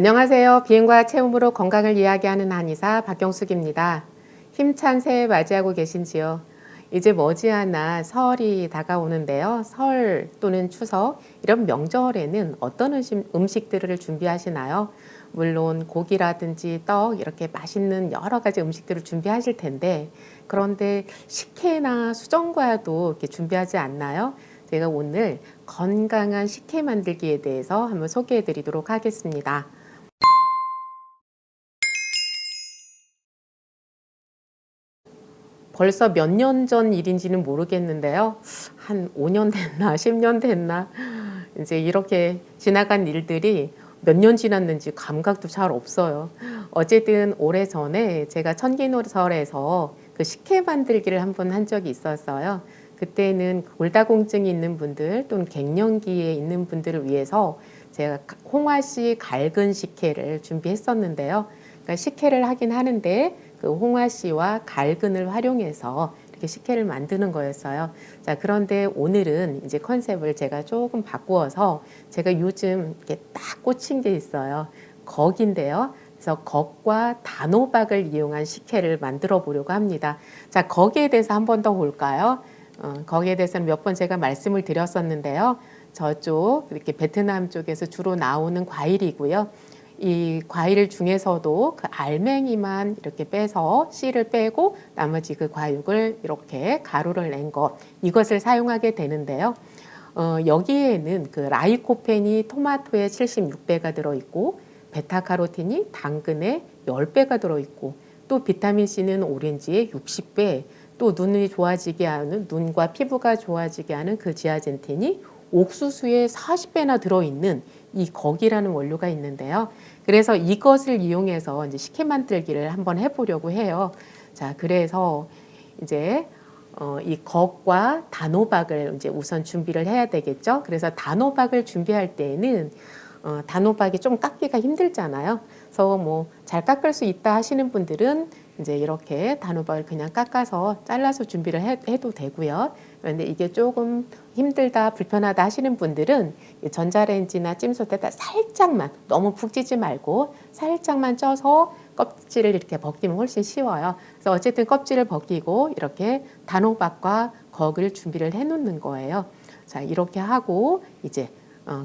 안녕하세요. 비행과 체험으로 건강을 이야기하는 한의사 박경숙입니다. 힘찬 새해 맞이하고 계신지요? 이제 머지않아 설이 다가오는데요. 설 또는 추석 이런 명절에는 어떤 음식들을 준비하시나요? 물론 고기라든지 떡 이렇게 맛있는 여러 가지 음식들을 준비하실 텐데 그런데 식혜나 수정과도 이렇게 준비하지 않나요? 제가 오늘 건강한 식혜 만들기에 대해서 한번 소개해 드리도록 하겠습니다. 벌써 몇 년 전 일인지는 모르겠는데요. 한 5년 됐나, 10년 됐나. 이제 이렇게 지나간 일들이 몇 년 지났는지 감각도 잘 없어요. 어쨌든 오래전에 제가 천기노설에서 그 식혜 만들기를 한번 한 적이 있었어요. 그때는 골다공증이 있는 분들 또는 갱년기에 있는 분들을 위해서 제가 홍화씨 갈근 식혜를 준비했었는데요. 그러니까 식혜를 하긴 하는데 그 홍화씨와 갈근을 활용해서 이렇게 식혜를 만드는 거였어요. 자, 그런데 오늘은 이제 컨셉을 제가 조금 바꾸어서 제가 요즘 이렇게 딱 꽂힌 게 있어요. 걱인데요. 그래서 걱과 단호박을 이용한 식혜를 만들어 보려고 합니다. 자, 걱에 대해서 한 번 더 볼까요? 거기에 대해서는 몇 번 제가 말씀을 드렸었는데요. 저쪽 이렇게 베트남 쪽에서 주로 나오는 과일이고요. 이 과일 중에서도 그 알맹이만 이렇게 빼서 씨를 빼고 나머지 그 과육을 이렇게 가루를 낸 것, 이것을 사용하게 되는데요. 여기에는 그 라이코펜이 토마토의 76배가 들어있고 베타카로틴이 당근의 10배가 들어있고 또 비타민C는 오렌지의 60배, 또 눈이 좋아지게 하는, 눈과 피부가 좋아지게 하는 그 지아젠틴이 옥수수의 40배나 들어있는 이 걱이라는 원료가 있는데요. 그래서 이것을 이용해서 이제 식혜 만들기를 한번 해보려고 해요. 자, 그래서 이제 이 걱과 단호박을 이제 우선 준비를 해야 되겠죠. 그래서 단호박을 준비할 때에는 단호박이 좀 깎기가 힘들잖아요. 그래서 뭐 잘 깎을 수 있다 하시는 분들은 이제 이렇게 단호박을 그냥 깎아서 잘라서 준비를 해도 되고요. 그런데 이게 조금 힘들다, 불편하다 하시는 분들은 전자레인지나 찜솥에다 살짝만, 너무 푹 찌지 말고 살짝만 쪄서 껍질을 이렇게 벗기면 훨씬 쉬워요. 그래서 어쨌든 껍질을 벗기고 이렇게 단호박과 걱을 준비를 해 놓는 거예요. 자, 이렇게 하고 이제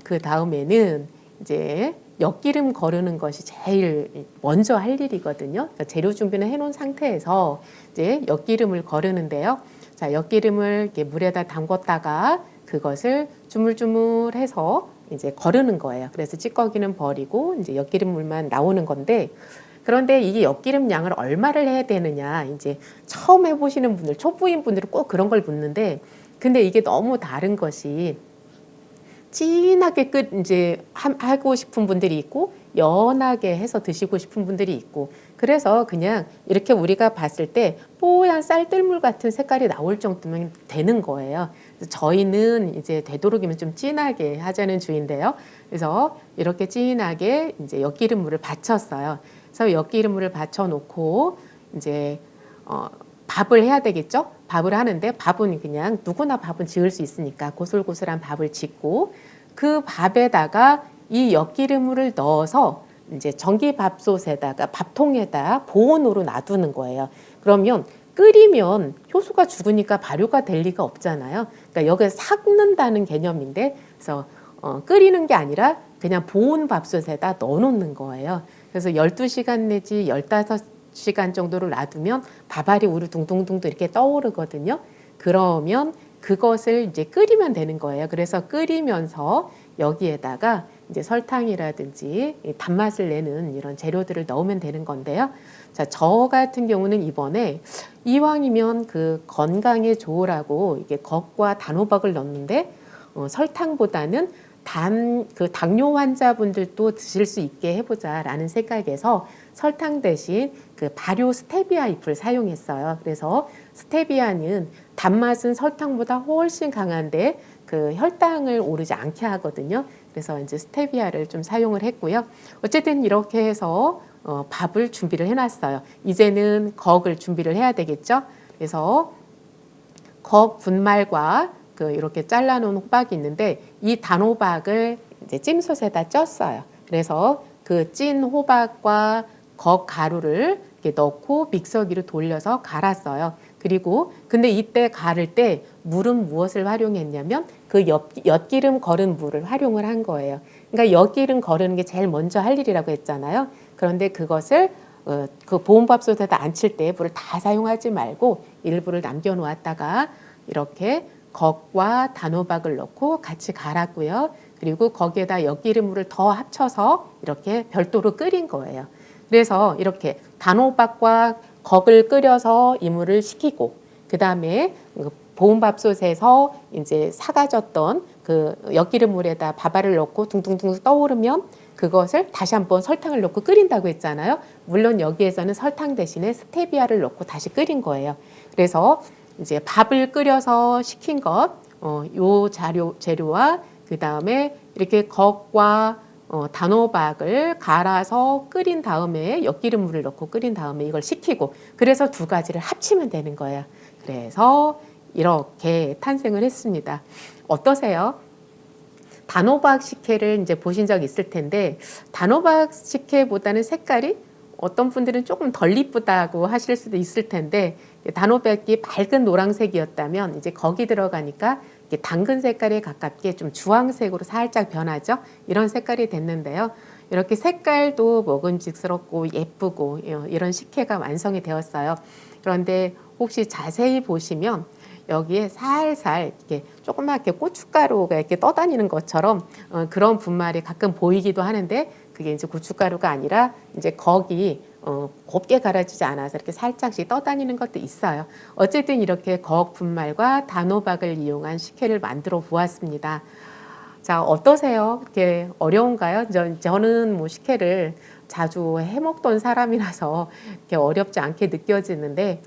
그 다음에는 이제 엿기름 거르는 것이 제일 먼저 할 일이거든요. 그러니까 재료 준비는 해놓은 상태에서 이제 엿기름을 거르는데요. 자, 엿기름을 이렇게 물에다 담궜다가 그것을 주물주물해서 이제 거르는 거예요. 그래서 찌꺼기는 버리고 이제 엿기름 물만 나오는 건데, 그런데 이게 엿기름 양을 얼마를 해야 되느냐, 이제 처음 해보시는 분들, 초보인 분들은 꼭 그런 걸 묻는데, 근데 이게 너무 다른 것이 진하게 이제 하고 싶은 분들이 있고 연하게 해서 드시고 싶은 분들이 있고, 그래서 그냥 이렇게 우리가 봤을 때 뽀얀 쌀뜨물 같은 색깔이 나올 정도면 되는 거예요. 그래서 저희는 이제 되도록이면 좀 진하게 하자는 주의인데요. 그래서 이렇게 진하게 이제 엿기름물을 받쳤어요. 그래서 엿기름물을 받쳐 놓고 이제 밥을 해야 되겠죠? 밥을 하는데 밥은 그냥 누구나 밥은 지을 수 있으니까 고슬고슬한 밥을 짓고 그 밥에다가 이 엿기름물을 넣어서 이제 전기밥솥에다가 밥통에다 보온으로 놔두는 거예요. 그러면 끓이면 효소가 죽으니까 발효가 될 리가 없잖아요. 그러니까 여기에 삭는다는 개념인데, 그래서 끓이는 게 아니라 그냥 보온 밥솥에다 넣어놓는 거예요. 그래서 12시간 내지 15시간 정도를 놔두면 밥알이 우르둥둥둥 이렇게 떠오르거든요. 그러면 그것을 이제 끓이면 되는 거예요. 그래서 끓이면서 여기에다가 이제 설탕이라든지 단맛을 내는 이런 재료들을 넣으면 되는 건데요. 자, 저 같은 경우는 이번에 이왕이면 그 건강에 좋으라고 이게 겉과 단호박을 넣는데 설탕보다는 그 당뇨 환자분들도 드실 수 있게 해보자라는 생각에서 설탕 대신 그 발효 스테비아 잎을 사용했어요. 그래서 스테비아는 단맛은 설탕보다 훨씬 강한데 그 혈당을 오르지 않게 하거든요. 그래서 이제 스테비아를 좀 사용을 했고요. 어쨌든 이렇게 해서 밥을 준비를 해놨어요. 이제는 걱을 준비를 해야 되겠죠. 그래서 걱 분말과 그 이렇게 잘라놓은 호박이 있는데 이 단호박을 이제 찜솥에다 쪘어요. 그래서 그 찐 호박과 거 가루를 이렇게 넣고 믹서기로 돌려서 갈았어요. 그리고 근데 이때 갈을 때 물은 무엇을 활용했냐면 그 엿기름 거른 물을 활용을 한 거예요. 그러니까 엿기름 거르는 게 제일 먼저 할 일이라고 했잖아요. 그런데 그것을 그 보온밥솥에다 안칠 때 물을 다 사용하지 말고 일부를 남겨놓았다가 이렇게 겉과 단호박을 넣고 같이 갈았고요. 그리고 거기에다 엿기름물을 더 합쳐서 이렇게 별도로 끓인 거예요. 그래서 이렇게 단호박과 겉을 끓여서 이 물을 식히고 그 다음에 보온밥솥에서 이제 삭아졌던 그 엿기름물에다 밥알을 넣고 둥둥둥 떠오르면 그것을 다시 한번 설탕을 넣고 끓인다고 했잖아요. 물론 여기에서는 설탕 대신에 스테비아를 넣고 다시 끓인 거예요. 그래서 이제 밥을 끓여서 식힌 요 재료와 그 다음에 이렇게 겉과 단호박을 갈아서 끓인 다음에 엿기름물을 넣고 끓인 다음에 이걸 식히고 그래서 두 가지를 합치면 되는 거예요. 그래서 이렇게 탄생을 했습니다. 어떠세요? 단호박 식혜를 이제 보신 적 있을 텐데 단호박 식혜보다는 색깔이 어떤 분들은 조금 덜 이쁘다고 하실 수도 있을 텐데 단호박이 밝은 노란색이었다면 이제 거기 들어가니까 당근 색깔에 가깝게 좀 주황색으로 살짝 변하죠. 이런 색깔이 됐는데요. 이렇게 색깔도 먹음직스럽고 예쁘고 이런 식혜가 완성이 되었어요. 그런데 혹시 자세히 보시면 여기에 살살 이렇게 조그맣게 고춧가루가 이렇게 떠다니는 것처럼 그런 분말이 가끔 보이기도 하는데 그게 이제 고춧가루가 아니라 이제 거기 곱게 갈아지지 않아서 이렇게 살짝씩 떠다니는 것도 있어요. 어쨌든 이렇게 거 분말과 단호박을 이용한 식혜를 만들어 보았습니다. 자, 어떠세요? 이렇게 어려운가요? 저는 뭐 식혜를 자주 해먹던 사람이라서 이렇게 어렵지 않게 느껴지는데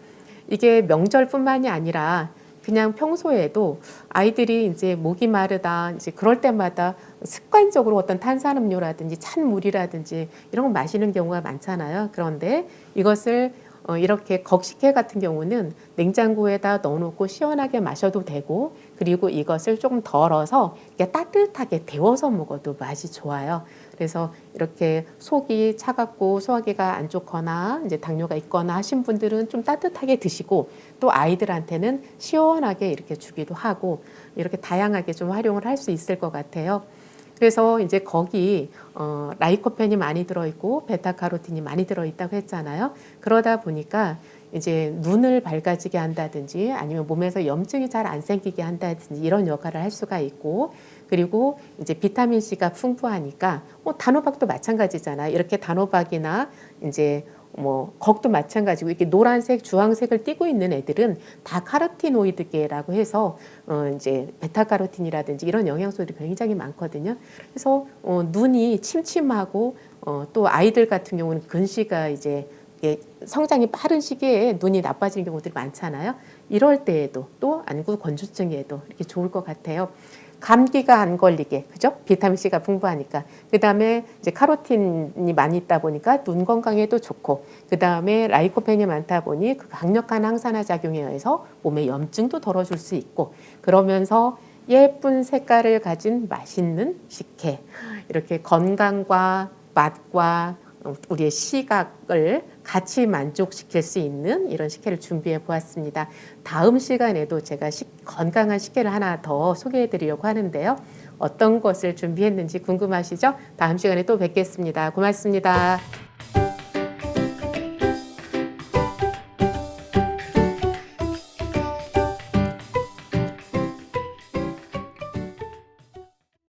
이게 명절뿐만이 아니라 그냥 평소에도 아이들이 이제 목이 마르다 이제 그럴 때마다 습관적으로 어떤 탄산음료라든지 찬물이라든지 이런 거 마시는 경우가 많잖아요. 그런데 이것을 이렇게 곡식혜 같은 경우는 냉장고에다 넣어놓고 시원하게 마셔도 되고 그리고 이것을 조금 덜어서 이렇게 따뜻하게 데워서 먹어도 맛이 좋아요. 그래서 이렇게 속이 차갑고 소화기가 안 좋거나 이제 당뇨가 있거나 하신 분들은 좀 따뜻하게 드시고 또 아이들한테는 시원하게 이렇게 주기도 하고 이렇게 다양하게 좀 활용을 할 수 있을 것 같아요. 그래서 이제 거기 라이코펜이 많이 들어있고 베타카로틴이 많이 들어있다고 했잖아요. 그러다 보니까 이제 눈을 밝아지게 한다든지 아니면 몸에서 염증이 잘 안 생기게 한다든지 이런 역할을 할 수가 있고 그리고 이제 비타민 C가 풍부하니까 단호박도 마찬가지잖아요. 이렇게 단호박이나 이제 뭐 걱도 마찬가지고 이렇게 노란색, 주황색을 띠고 있는 애들은 다 카로티노이드계라고 해서 이제 베타카로틴이라든지 이런 영양소들이 굉장히 많거든요. 그래서 눈이 침침하고 또 아이들 같은 경우는 근시가 이제 성장이 빠른 시기에 눈이 나빠지는 경우들이 많잖아요. 이럴 때에도 또 안구 건조증에도 이렇게 좋을 것 같아요. 감기가 안 걸리게, 그죠? 비타민 C가 풍부하니까. 그 다음에 이제 카로틴이 많이 있다 보니까 눈 건강에도 좋고, 그 다음에 라이코펜이 많다 보니 그 강력한 항산화 작용에 의해서 몸의 염증도 덜어줄 수 있고, 그러면서 예쁜 색깔을 가진 맛있는 식혜. 이렇게 건강과 맛과 우리의 시각을 같이 만족시킬 수 있는 이런 식혜를 준비해 보았습니다. 다음 시간에도 제가 건강한 식혜를 하나 더 소개해 드리려고 하는데요. 어떤 것을 준비했는지 궁금하시죠? 다음 시간에 또 뵙겠습니다. 고맙습니다.